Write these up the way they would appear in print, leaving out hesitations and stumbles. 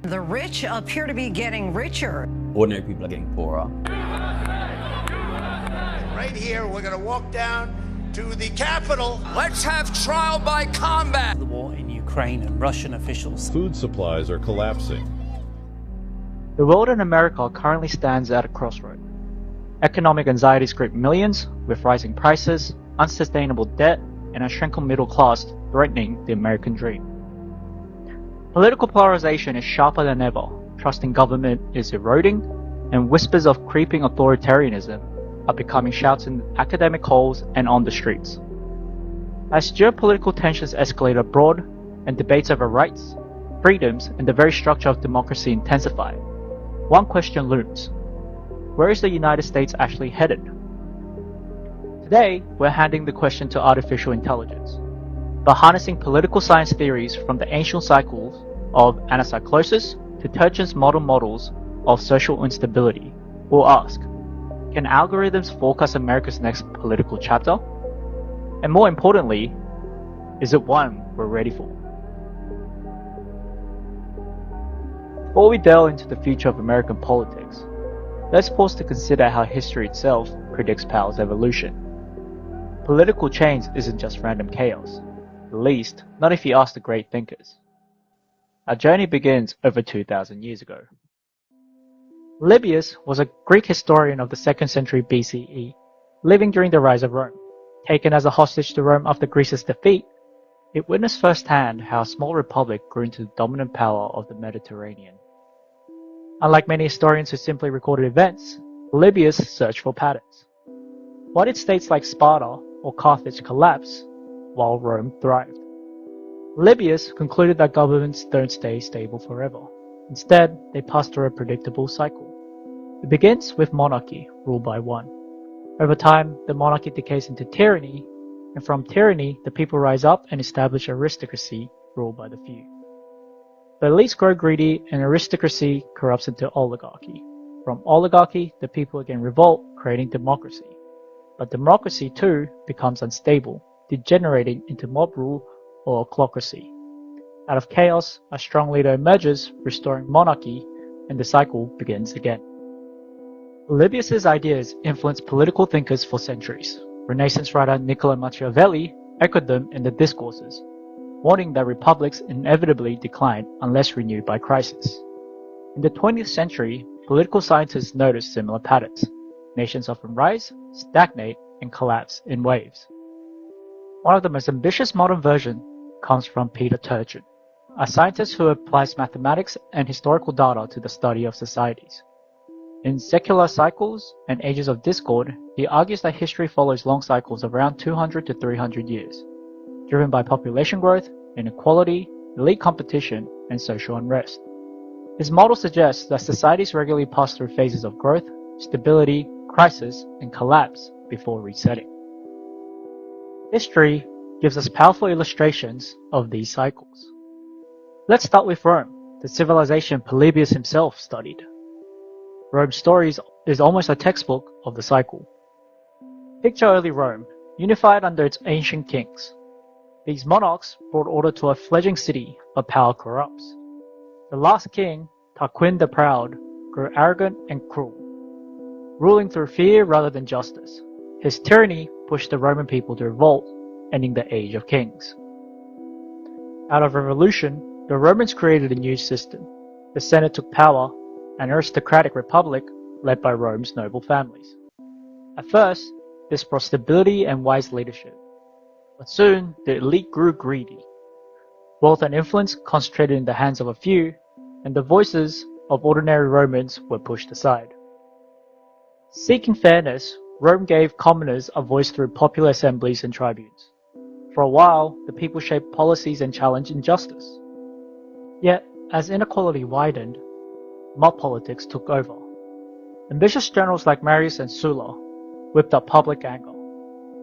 The rich appear to be getting richer. Ordinary people are getting poorer. Right here, we're going to walk down to the Capitol. Let's have trial by combat. The war in Ukraine and Russian officials. Food supplies are collapsing. The world and America currently stands at a crossroad. Economic anxieties grip millions, with rising prices, unsustainable debt, and a shrinking middle class threatening the American dream. Political polarization is sharper than ever, trust in government is eroding, and whispers of creeping authoritarianism are becoming shouts in academic halls and on the streets. As geopolitical tensions escalate abroad and debates over rights, freedoms, and the very structure of democracy intensify, one question looms. Where is the United States actually headed? Today, we're handing the question to artificial intelligence. By harnessing political science theories from the ancient cycles of Anacyclosis to Turchin's modern models of social instability, we'll ask, can algorithms forecast America's next political chapter? And more importantly, is it one we're ready for? Before we delve into the future of American politics, let's pause to consider how history itself predicts power's evolution. Political change isn't just random chaos, at least not if you ask the great thinkers. Our journey begins over 2,000 years ago. Polybius was a Greek historian of the 2nd century BCE, living during the rise of Rome. Taken as a hostage to Rome after Greece's defeat, it witnessed firsthand how a small republic grew into the dominant power of the Mediterranean. Unlike many historians who simply recorded events, Polybius searched for patterns. Why did states like Sparta or Carthage collapse while Rome thrived? Polybius concluded that governments don't stay stable forever. Instead, they pass through a predictable cycle. It begins with monarchy, ruled by one. Over time, the monarchy decays into tyranny, and from tyranny, the people rise up and establish aristocracy, ruled by the few. The elites grow greedy, and aristocracy corrupts into oligarchy. From oligarchy, the people again revolt, creating democracy. But democracy, too, becomes unstable, degenerating into mob rule or ochlocracy. Out of chaos, a strong leader emerges, restoring monarchy, and the cycle begins again. Polybius' ideas influenced political thinkers for centuries. Renaissance writer Niccolo Machiavelli echoed them in the Discourses, warning that republics inevitably decline unless renewed by crisis. In the 20th century, political scientists noticed similar patterns. Nations often rise, stagnate, and collapse in waves. One of the most ambitious modern versions comes from Peter Turchin, a scientist who applies mathematics and historical data to the study of societies. In Secular Cycles and Ages of Discord, he argues that history follows long cycles of around 200 to 300 years, driven by population growth, inequality, elite competition, and social unrest. His model suggests that societies regularly pass through phases of growth, stability, crisis, and collapse before resetting. History gives us powerful illustrations of these cycles. Let's start with Rome, the civilization Polybius himself studied. Rome's story is almost a textbook of the cycle. Picture early Rome, unified under its ancient kings. These monarchs brought order to a fledgling city, but power corrupts. The last king, Tarquin the Proud, grew arrogant and cruel, ruling through fear rather than justice. His tyranny pushed the Roman people to revolt, ending the age of kings. Out of revolution, the Romans created a new system. The Senate took power, an aristocratic republic led by Rome's noble families. At first, this brought stability and wise leadership. But soon, the elite grew greedy. Wealth and influence concentrated in the hands of a few, and the voices of ordinary Romans were pushed aside. Seeking fairness, Rome gave commoners a voice through popular assemblies and tribunes. For a while, the people shaped policies and challenged injustice. Yet, as inequality widened, mob politics took over. Ambitious generals like Marius and Sulla whipped up public anger.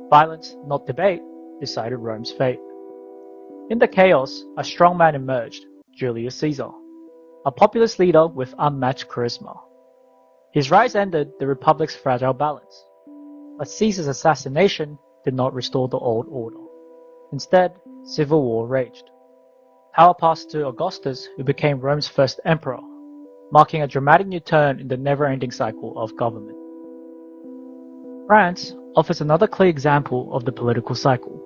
Violence, not debate, decided Rome's fate. In the chaos, a strong man emerged, Julius Caesar, a populist leader with unmatched charisma. His rise ended the republic's fragile balance. But Caesar's assassination did not restore the old order. Instead, civil war raged. Power passed to Augustus, who became Rome's first emperor, marking a dramatic new turn in the never-ending cycle of government. France offers another clear example of the political cycle,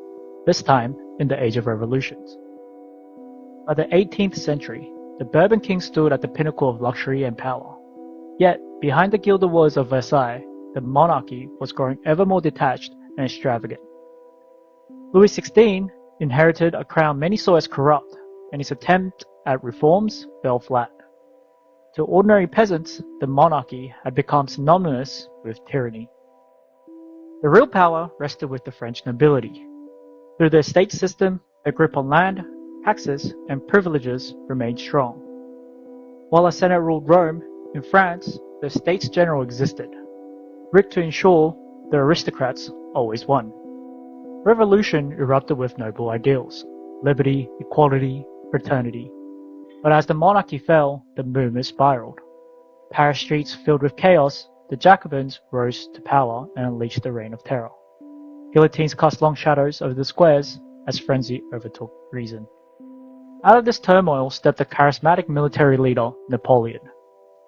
this time in the Age of Revolutions. By the 18th century, the Bourbon king stood at the pinnacle of luxury and power. Yet, behind the gilded walls of Versailles, the monarchy was growing ever more detached and extravagant. Louis XVI inherited a crown many saw as corrupt, and his attempt at reforms fell flat. To ordinary peasants, the monarchy had become synonymous with tyranny. The real power rested with the French nobility. Through the estate system, their grip on land, taxes, and privileges remained strong. While a Senate ruled Rome, in France, the States General existed, rigged to ensure the aristocrats always won. Revolution erupted with noble ideals: liberty, equality, fraternity. But as the monarchy fell, the movement spiraled. Paris streets filled with chaos, the Jacobins rose to power and unleashed the reign of terror. Guillotines cast long shadows over the squares as frenzy overtook reason. Out of this turmoil stepped a charismatic military leader, Napoleon.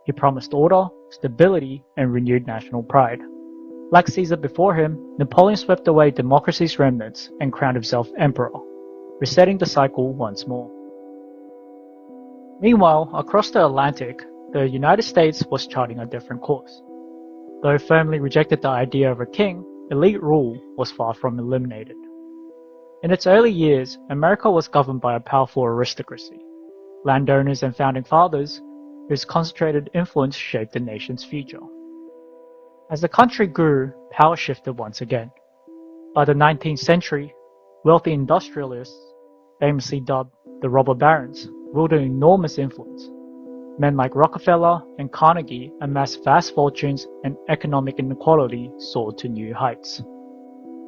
He promised order, stability, and renewed national pride. Like Caesar before him, Napoleon swept away democracy's remnants and crowned himself emperor, resetting the cycle once more. Meanwhile, across the Atlantic, the United States was charting a different course. Though firmly rejected the idea of a king, elite rule was far from eliminated. In its early years, America was governed by a powerful aristocracy, landowners and founding fathers whose concentrated influence shaped the nation's future. As the country grew, power shifted once again. By the 19th century, wealthy industrialists, famously dubbed the robber barons, wielded enormous influence. Men like Rockefeller and Carnegie amassed vast fortunes, and economic inequality soared to new heights.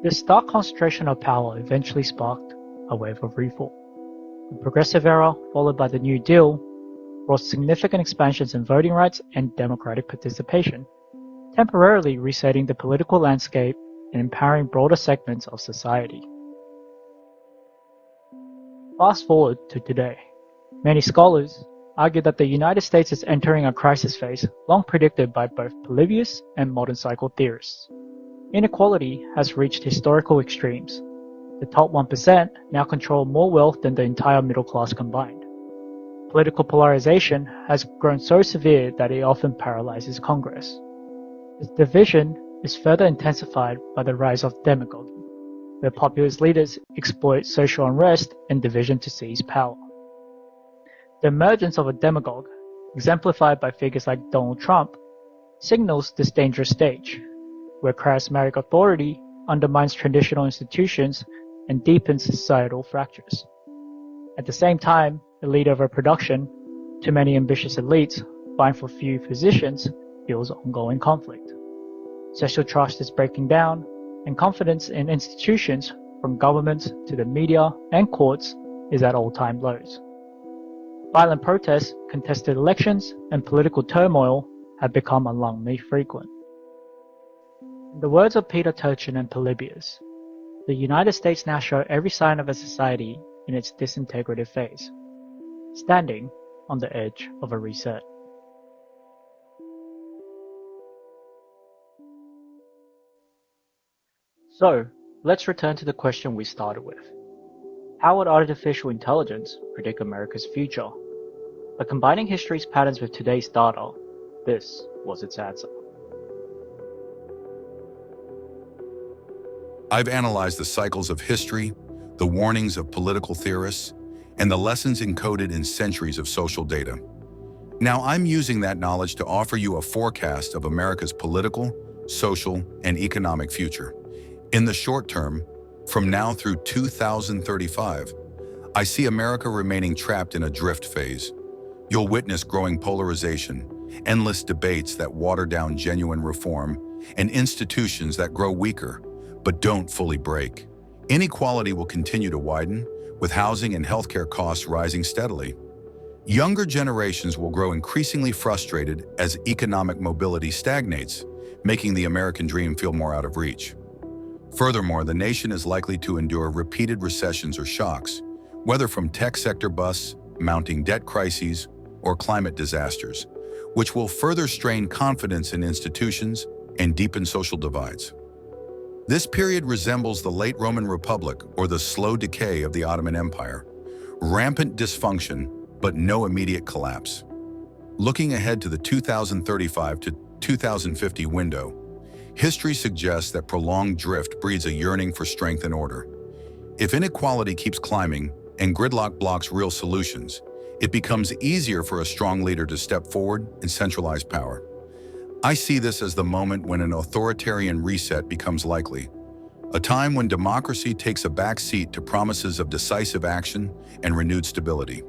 This stark concentration of power eventually sparked a wave of reform. The Progressive Era, followed by the New Deal, brought significant expansions in voting rights and democratic participation, temporarily resetting the political landscape and empowering broader segments of society. Fast forward to today. Many scholars argue that the United States is entering a crisis phase long predicted by both Polybius and modern cycle theorists. Inequality has reached historical extremes. The top 1% now control more wealth than the entire middle class combined. Political polarization has grown so severe that it often paralyzes Congress. This division is further intensified by the rise of demagoguery, where populist leaders exploit social unrest and division to seize power. The emergence of a demagogue, exemplified by figures like Donald Trump, signals this dangerous stage, where charismatic authority undermines traditional institutions and deepens societal fractures. At the same time, elite overproduction, too many ambitious elites vying for few positions, fuels ongoing conflict. Social trust is breaking down, and confidence in institutions, from governments to the media and courts, is at all-time lows. Violent protests, contested elections, and political turmoil have become alarmingly frequent. In the words of Peter Turchin and Polybius, the United States now show every sign of a society in its disintegrative phase, standing on the edge of a reset. So, let's return to the question we started with. How would artificial intelligence predict America's future? By combining history's patterns with today's data, this was its answer. I've analyzed the cycles of history, the warnings of political theorists, and the lessons encoded in centuries of social data. Now I'm using that knowledge to offer you a forecast of America's political, social, and economic future. In the short term, from now through 2035, I see America remaining trapped in a drift phase. You'll witness growing polarization, endless debates that water down genuine reform, and institutions that grow weaker, but don't fully break. Inequality will continue to widen, with housing and healthcare costs rising steadily. Younger generations will grow increasingly frustrated as economic mobility stagnates, making the American dream feel more out of reach. Furthermore, the nation is likely to endure repeated recessions or shocks, whether from tech sector busts, mounting debt crises, or climate disasters, which will further strain confidence in institutions and deepen social divides. This period resembles the late Roman Republic or the slow decay of the Ottoman Empire. Rampant dysfunction, but no immediate collapse. Looking ahead to the 2035 to 2050 window, history suggests that prolonged drift breeds a yearning for strength and order. If inequality keeps climbing and gridlock blocks real solutions, it becomes easier for a strong leader to step forward and centralize power. I see this as the moment when an authoritarian reset becomes likely, a time when democracy takes a back seat to promises of decisive action and renewed stability.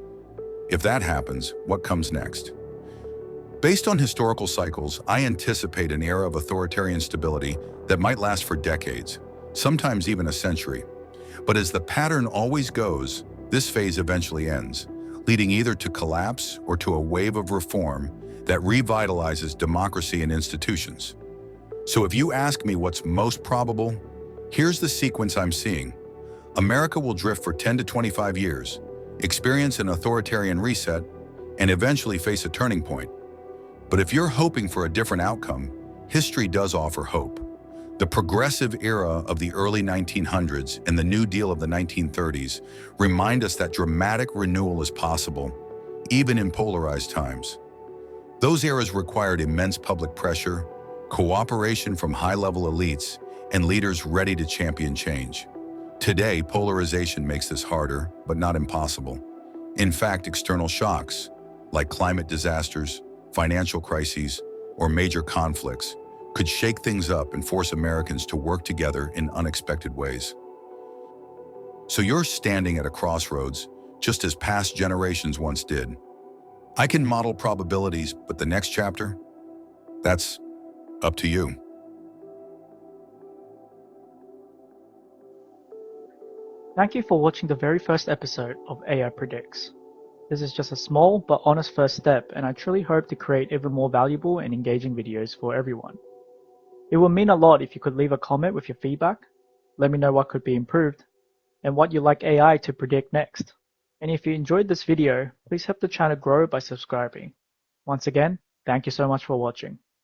If that happens, what comes next? Based on historical cycles, I anticipate an era of authoritarian stability that might last for decades, sometimes even a century. But as the pattern always goes, this phase eventually ends, leading either to collapse or to a wave of reform that revitalizes democracy and institutions. So if you ask me what's most probable, here's the sequence I'm seeing. America will drift for 10 to 25 years, experience an authoritarian reset, and eventually face a turning point. But if you're hoping for a different outcome, history does offer hope. The progressive era of the early 1900s and the New Deal of the 1930s remind us that dramatic renewal is possible, even in polarized times. Those eras required immense public pressure, cooperation from high-level elites, and leaders ready to champion change. Today, polarization makes this harder, but not impossible. In fact, external shocks, like climate disasters, financial crises, or major conflicts, could shake things up and force Americans to work together in unexpected ways. So you're standing at a crossroads, just as past generations once did. I can model probabilities, but the next chapter? That's up to you. Thank you for watching the very first episode of AI Predicts. This is just a small but honest first step, and I truly hope to create even more valuable and engaging videos for everyone. It would mean a lot if you could leave a comment with your feedback, let me know what could be improved, and what you'd like AI to predict next. And if you enjoyed this video, please help the channel grow by subscribing. Once again, thank you so much for watching.